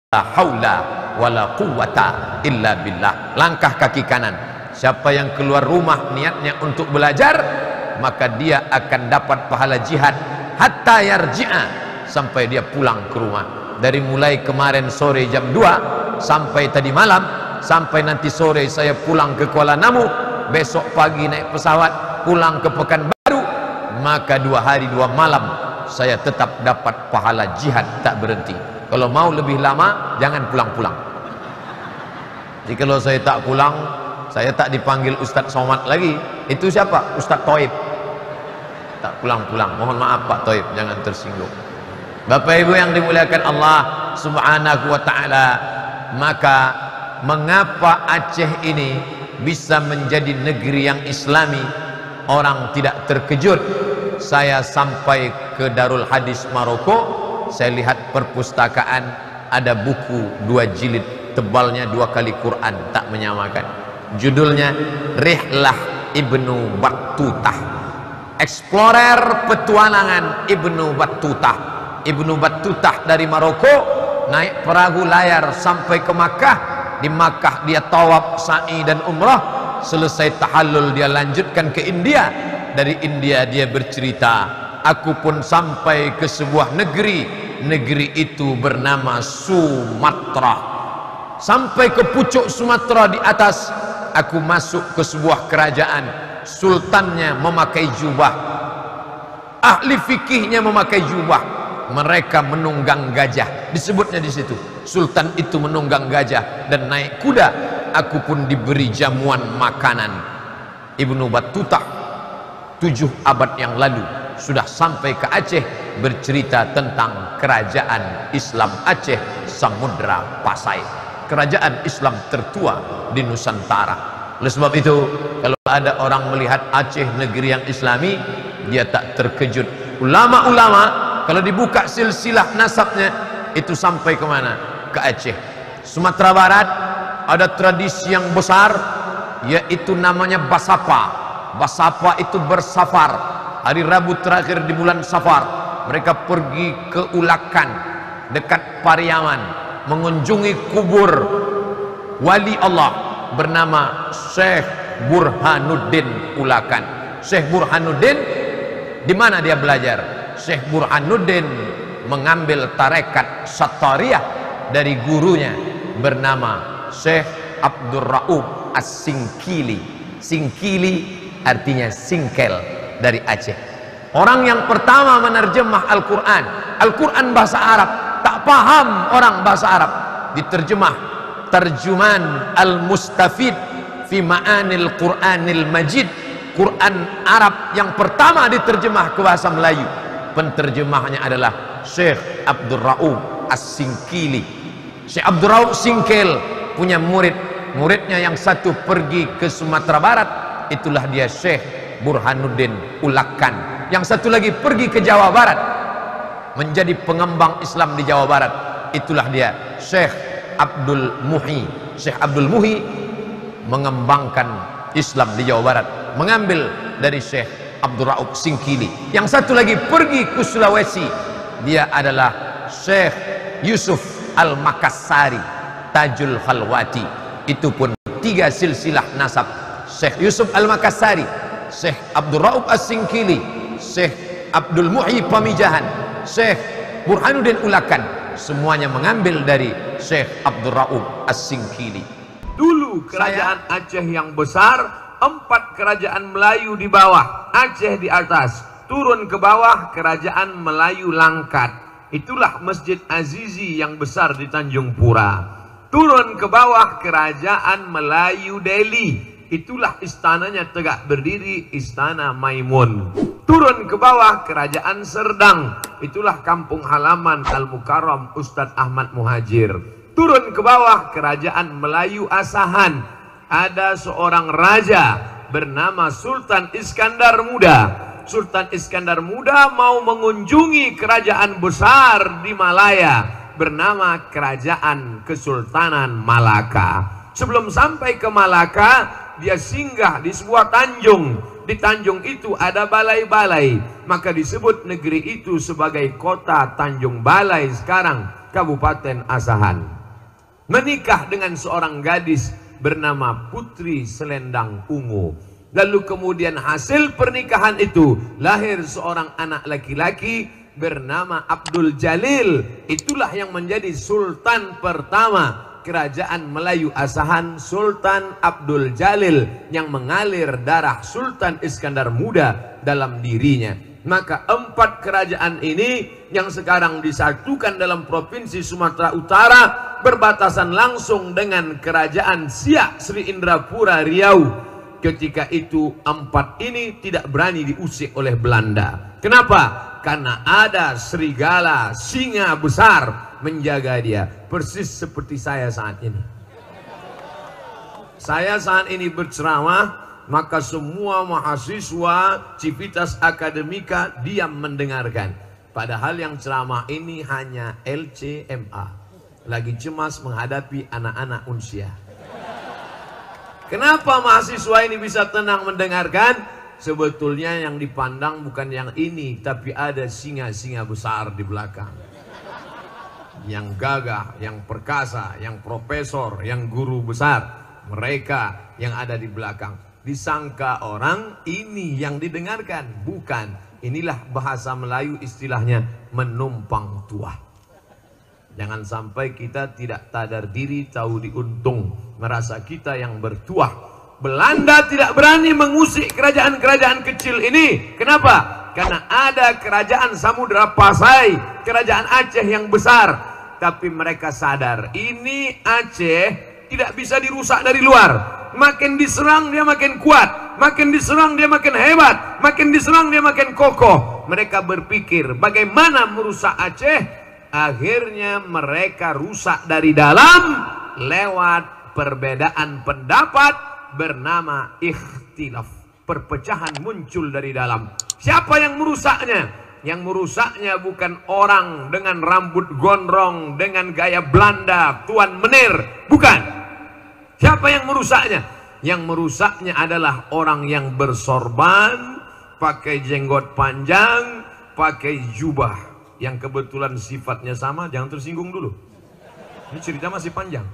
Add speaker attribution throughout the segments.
Speaker 1: La haula wala quwwata illa billah. Langkah kaki kanan. Siapa yang keluar rumah niatnya untuk belajar, maka dia akan dapat pahala jihad hatta yarji'a, sampai dia pulang ke rumah. Dari mulai kemarin sore jam 2 sampai tadi malam, sampai nanti sore saya pulang ke Kuala Namu, besok pagi naik pesawat pulang ke Pekanbaru, maka 2 hari 2 malam saya tetap dapat pahala jihad tak berhenti. Kalau mau lebih lama, jangan pulang-pulang. Jadi kalau saya tak pulang, saya tak dipanggil Ustadz Somad lagi. Itu siapa? Ustadz Toib. Tak pulang-pulang. Mohon maaf Pak Toib, jangan tersinggung. Bapak Ibu yang dimuliakan Allah Subhanahu wa ta'ala, maka mengapa Aceh ini bisa menjadi negeri yang islami? Orang tidak terkejut. Saya sampai ke Darul Hadis Maroko, saya lihat perpustakaan, ada buku 2 jilid, tebalnya 2 kali Quran, tak menyamakan. Judulnya Rihlah Ibnu Battutah, Explorer Petualangan Ibnu Battutah. Ibnu Battutah dari Maroko naik perahu layar sampai ke Makkah. Di Makkah dia tawaf, sa'i dan umrah. Selesai tahallul dia lanjutkan ke India. Dari India dia bercerita, aku pun sampai ke sebuah negeri. Negeri itu bernama Sumatra. Sampai ke pucuk Sumatera di atas, aku masuk ke sebuah kerajaan. Sultannya memakai jubah, ahli fikihnya memakai jubah. Mereka menunggang gajah, disebutnya di situ. Sultan itu menunggang gajah dan naik kuda. Aku pun diberi jamuan makanan. Ibnu Battutah 7 abad yang lalu sudah sampai ke Aceh, bercerita tentang kerajaan Islam Aceh Samudra Pasai, kerajaan Islam tertua di Nusantara. Oleh sebab itu, kalau ada orang melihat Aceh negeri yang islami, dia tak terkejut. Ulama-ulama kalau dibuka silsilah nasabnya, itu sampai ke mana? Ke Aceh. Sumatera Barat ada tradisi yang besar, yaitu namanya Basapa. Basapa itu bersafar. Hari Rabu terakhir di bulan Safar, mereka pergi ke Ulakan dekat Pariaman, mengunjungi kubur wali Allah bernama Syekh Burhanuddin Ulakan. Syekh Burhanuddin, di mana dia belajar? Syekh Burhanuddin mengambil tarekat Sattariyah dari gurunya bernama Syekh Abdul Raub As-Singkili. Singkili artinya singkel dari Aceh. Orang yang pertama menerjemah Al-Quran. Al-Quran bahasa Arab, tak paham orang bahasa Arab, diterjemah Terjuman Al-Mustafid fi Ma'anil Quranil Majid. Quran Arab yang pertama diterjemah ke bahasa Melayu, penterjemahnya adalah Syekh Abdul Raub As-Singkili. Syekh Abdul Raub Singkel punya muridnya yang satu pergi ke Sumatera Barat, itulah dia Syekh Burhanuddin Ulakan. Yang satu lagi pergi ke Jawa Barat, menjadi pengembang Islam di Jawa Barat, itulah dia Syekh Abdul Muhi. Syekh Abdul Muhi mengembangkan Islam di Jawa Barat, mengambil dari Syekh Abdul Raub Singkili. Yang satu lagi pergi ke Sulawesi, dia adalah Syekh Yusuf Al-Makassari Tajul Khalwati. Itu pun 3 silsilah nasab: Syekh Yusuf Al-Makassari, Syekh Abdul Raub As-Singkili, Syekh Abdul Muhi Pamijahan, Syekh Burhanuddin Ulakan. Semuanya mengambil dari Syekh Abdul Raub As-Singkili. Dulu kerajaan Aceh yang besar, 4 kerajaan Melayu di bawah, Aceh di atas. Turun ke bawah kerajaan Melayu Langkat. Itulah Masjid Azizi yang besar di Tanjung Pura. Turun ke bawah kerajaan Melayu Delhi. Itulah istananya tegak berdiri, Istana Maimun. Turun ke bawah kerajaan Serdang. Itulah kampung halaman Al-Mukarram Ustadz Ahmad Muhajir. Turun ke bawah kerajaan Melayu Asahan. Ada seorang raja bernama Sultan Iskandar Muda. Sultan Iskandar Muda mau mengunjungi kerajaan besar di Malaya bernama Kerajaan Kesultanan Malaka. Sebelum sampai ke Malaka, dia singgah di sebuah tanjung. Di tanjung itu ada balai-balai, maka disebut negeri itu sebagai kota Tanjung Balai, sekarang Kabupaten Asahan. menikah dengan seorang gadis bernama Putri Selendang Ungu. Lalu kemudian hasil pernikahan itu lahir seorang anak laki-laki bernama Abdul Jalil. Itulah yang menjadi sultan pertama kerajaan Melayu Asahan, Sultan Abdul Jalil, yang mengalir darah Sultan Iskandar Muda dalam dirinya. Maka 4 kerajaan ini yang sekarang disatukan dalam provinsi Sumatera Utara berbatasan langsung dengan kerajaan Siak Sri Indrapura Riau. Ketika itu 4 ini tidak berani diusik oleh Belanda. Kenapa? Karena ada serigala singa besar menjaga dia, persis seperti saya saat ini. Saya saat ini berceramah, maka semua mahasiswa Civitas Akademika diam mendengarkan. Padahal yang ceramah ini hanya LCMA, lagi cemas menghadapi anak-anak unsia. Kenapa mahasiswa ini bisa tenang mendengarkan? Sebetulnya yang dipandang bukan yang ini, tapi ada singa-singa besar di belakang. Yang gagah, yang perkasa, yang profesor, yang guru besar. Mereka yang ada di belakang. Disangka orang ini yang didengarkan. Bukan. Inilah bahasa Melayu istilahnya menumpang tuah. Jangan sampai kita tidak sadar diri, tahu diuntung. Merasa kita yang bertuah. Belanda tidak berani mengusik kerajaan-kerajaan kecil ini. Kenapa? Karena ada kerajaan Samudra Pasai, kerajaan Aceh yang besar. Tapi mereka sadar, ini Aceh tidak bisa dirusak dari luar. Makin diserang dia makin kuat, makin diserang dia makin hebat, makin diserang dia makin kokoh. Mereka berpikir bagaimana merusak Aceh. Akhirnya mereka rusak dari dalam lewat perbedaan pendapat bernama ikhtilaf. Perpecahan muncul dari dalam. Siapa yang merusaknya? Yang merusaknya bukan orang dengan rambut gondrong, dengan gaya Belanda, Tuan Menir. Bukan. Siapa yang merusaknya? Yang merusaknya adalah orang yang bersorban, pakai jenggot panjang, pakai jubah, yang kebetulan sifatnya sama. Jangan tersinggung dulu, ini cerita masih panjang.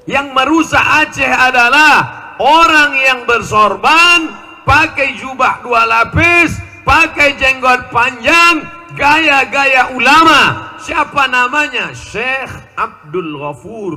Speaker 1: Yang merusak Aceh adalah orang yang bersorban, pakai jubah 2 lapis, pakai jenggot panjang, gaya-gaya ulama. Siapa namanya? Syekh Abdul Ghafur.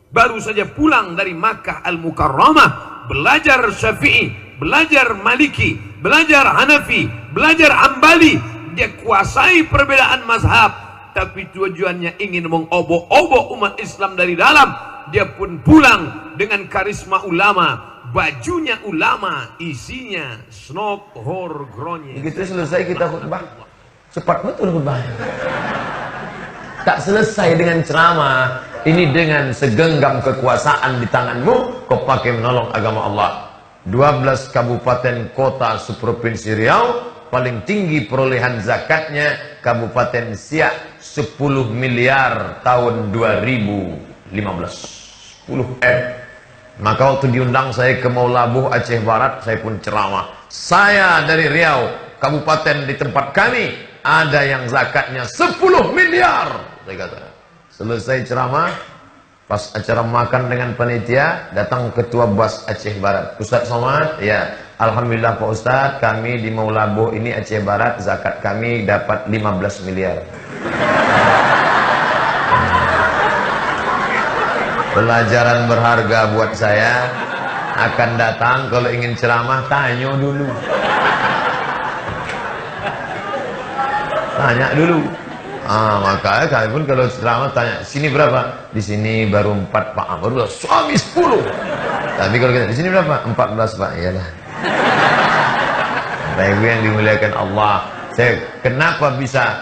Speaker 1: Baru saja pulang dari Makkah Al-Mukarramah, belajar Syafi'i, belajar Maliki, belajar Hanafi, belajar Hambali. Dia kuasai perbedaan mazhab, tapi tujuannya ingin mengobok-obok umat Islam dari dalam. Dia pun pulang dengan karisma ulama, bajunya ulama, isinya snok hor gronye. Begitu selesai kita khutbah, cepat betul khutbahnya. Tak selesai dengan ceramah, ini dengan segenggam kekuasaan di tanganmu, kau pakai menolong agama Allah. 12 kabupaten kota seprovinsi Riau, paling tinggi perolehan zakatnya Kabupaten Siak 10 miliar tahun 2015. 10 M. Maka waktu diundang saya ke Maulabuh Aceh Barat, saya pun ceramah. Saya dari Riau, kabupaten di tempat kami ada yang zakatnya 10 miliar. Saya kata. Selesai ceramah, pas acara makan dengan panitia, datang Ketua BAS Aceh Barat. Ustaz Somad, ya, alhamdulillah Pak Ustaz, kami di Maulabuh ini Aceh Barat, zakat kami dapat 15 miliar. Pelajaran berharga buat saya. Akan datang kalau ingin ceramah, tanya dulu. Tanya dulu. Makanya kami pun kalau ceramah tanya, sini berapa? Di sini baru 4 Pak. Baru suami 10. Tapi kalau kita di sini berapa? 14 Pak. Iyalah. Bapak Ibu yang dimuliakan Allah. Kenapa bisa?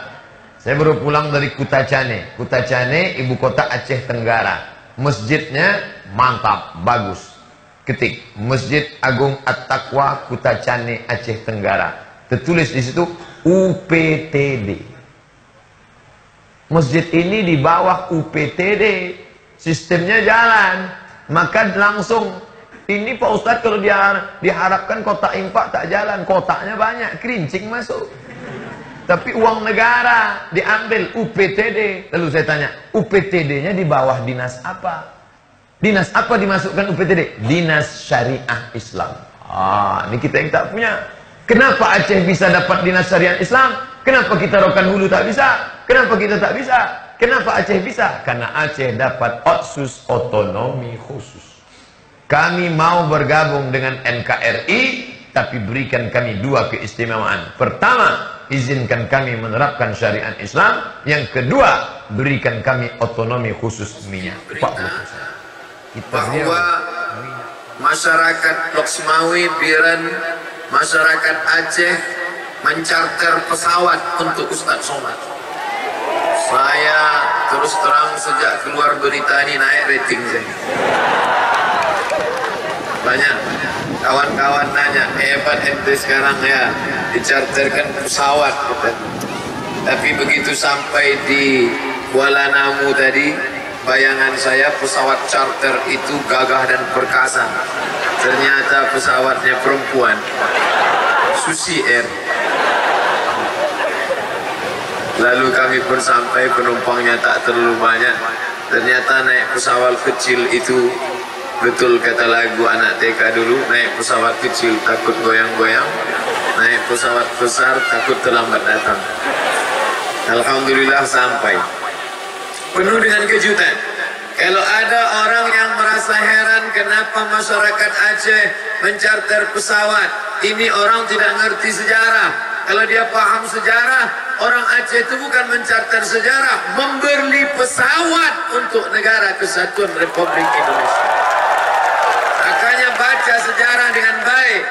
Speaker 1: Saya baru pulang dari Kutacane. Kutacane ibu kota Aceh Tenggara. Masjidnya mantap, bagus. Ketik Masjid Agung At-Taqwa Kutacane Aceh Tenggara. Tertulis di situ UPTD. Masjid ini di bawah UPTD. Sistemnya jalan. Maka langsung ini Pak Ustadz kalau diharapkan kotak infak tak jalan, kotaknya banyak, kerincing masuk. Tapi uang negara diambil UPTD. Lalu saya tanya, UPTD-nya di bawah dinas apa? Dinas apa dimasukkan UPTD? Dinas Syariah Islam. Ini kita yang tak punya. Kenapa Aceh bisa dapat dinas syariah Islam? Kenapa kita Rokan Hulu tak bisa? Kenapa kita tak bisa? Kenapa Aceh bisa? Karena Aceh dapat otsus, otonomi khusus. Kami mau bergabung dengan NKRI, tapi berikan kami dua keistimewaan. Pertama, izinkan kami menerapkan syariat Islam. Yang kedua, berikan kami otonomi khusus minyak. 40%.
Speaker 2: Bahwa masyarakat Blok Semawi, Biren, masyarakat Aceh mencarter pesawat untuk Ustadz Somad. Saya terus terang sejak keluar berita ini naik rating saya. Banyak kawan-kawan nanya, hebat ente sekarang ya, dicarterkan pesawat. Tapi begitu sampai di Kuala Namu tadi, bayangan saya pesawat charter itu gagah dan perkasa. Ternyata pesawatnya perempuan, Susi Air. Lalu kami pun sampai, penumpangnya tak terlalu banyak. Ternyata naik pesawat kecil itu, betul kata lagu anak TK dulu, naik pesawat kecil takut goyang-goyang, naik pesawat besar takut terlambat datang. Alhamdulillah sampai. Penuh dengan kejutan. Kalau ada orang yang merasa heran kenapa masyarakat Aceh mencarter pesawat, ini orang tidak ngerti sejarah. Kalau dia paham sejarah, orang Aceh itu bukan mencarter sejarah, membeli pesawat untuk Negara Kesatuan Republik Indonesia. Makanya baca sejarah dengan baik.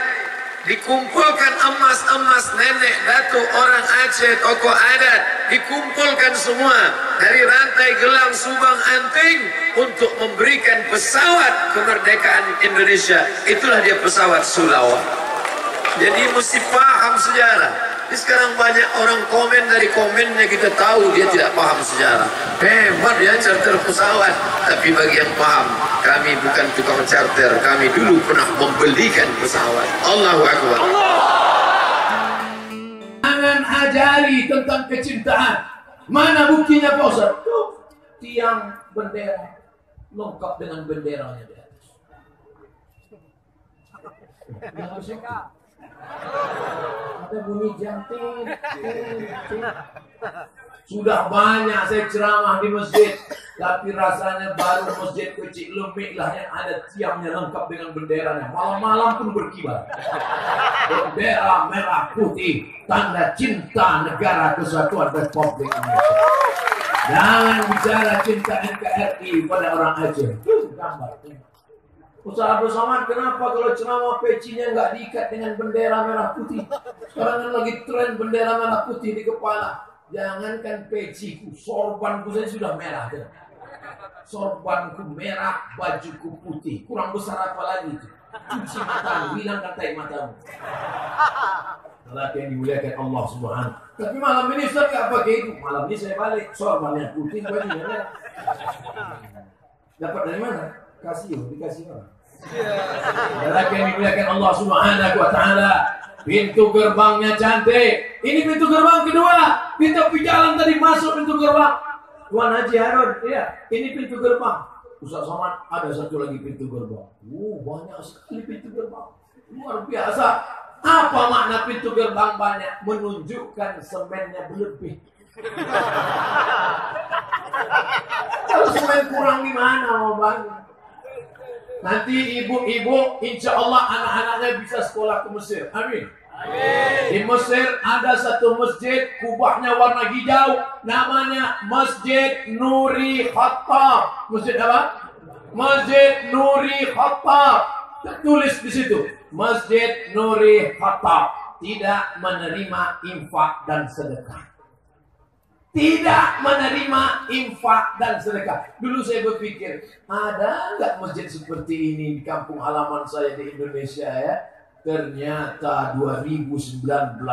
Speaker 2: Dikumpulkan emas-emas nenek, datuk, orang Aceh, tokoh adat, dikumpulkan semua dari rantai gelang Subang Anting untuk memberikan pesawat kemerdekaan Indonesia. Itulah dia pesawat Sulawak. Jadi mesti paham sejarah. Jadi sekarang banyak orang komen, dari komennya kita tahu dia tidak paham sejarah. Hebat ya charter pesawat. Tapi bagi yang paham, kami bukan tukang charter, kami dulu pernah membelikan pesawat. Allahu Akbar.
Speaker 3: Jangan ajari tentang kecintaan. Mana buktinya Pak Ustaz? Tiang bendera lengkap dengan benderanya di atas. Ada bunyi janting. Sudah banyak saya ceramah di masjid, tapi rasanya baru masjid kecil Lemik lah yang ada tiangnya lengkap dengan benderanya. Malam-malam pun berkibar. Bendera merah putih, tanda cinta Negara Kesatuan Republik Indonesia. Jangan bicara cinta NKRI pada orang Aceh. Gambar. Ustaz Abdul Somad, kenapa kalau ceramah pecinya nggak diikat dengan bendera merah putih? Sekarang kan lagi tren bendera merah putih di kepala. Jangankan peciku, sorbanku saya sudah merah. Kan? Sorbanku merah, bajuku putih. Kurang besar apa lagi itu? Cuci matamu, hilangkan tai matamu. Lelaki yang dimuliakan Allah Subhanahu. Tapi malam ini Ustaz nggak pakai itu. Malam ini saya balik, sorbannya putih, bajunya merah. Dapat dari mana? Kasih, dikasih orang. Lelaki yang dimuliakan Allah Subhanahu wa Ta'ala. Pintu gerbangnya cantik. Ini pintu gerbang kedua. Kita pergi jalan tadi masuk pintu gerbang. Tuan Haji Harun, ya, ini pintu gerbang. Ustaz Somad, ada satu lagi pintu gerbang. Banyak sekali pintu gerbang. Luar biasa. Apa makna pintu gerbang banyak? Menunjukkan semennya berlebih. Kalau semen kurang di mana mau bangun? Nanti ibu-ibu insya Allah anak-anaknya bisa sekolah ke Mesir. Amin. Di Mesir ada satu masjid, kubahnya warna hijau, namanya Masjid Nuri Khattab. Masjid apa? Masjid Nuri Khattab. Tertulis di situ, Masjid Nuri Khattab tidak menerima infak dan sedekah. Tidak menerima infak dan sedekah. Dulu saya berpikir, ada nggak masjid seperti ini di kampung halaman saya di Indonesia ya? Ternyata 2019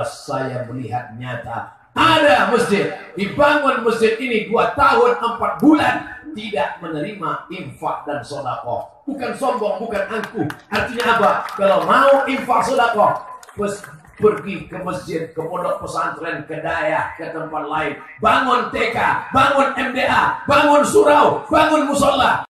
Speaker 3: saya melihat nyata. Ada masjid, dibangun masjid ini 2 tahun 4 bulan. Tidak menerima infak dan sedekah. Bukan sombong, bukan angkuh. Artinya apa? Kalau mau infak sedekah, pergi ke masjid, ke pondok pesantren, ke daya, ke tempat lain. Bangun TK, bangun MDA, bangun surau, bangun musola.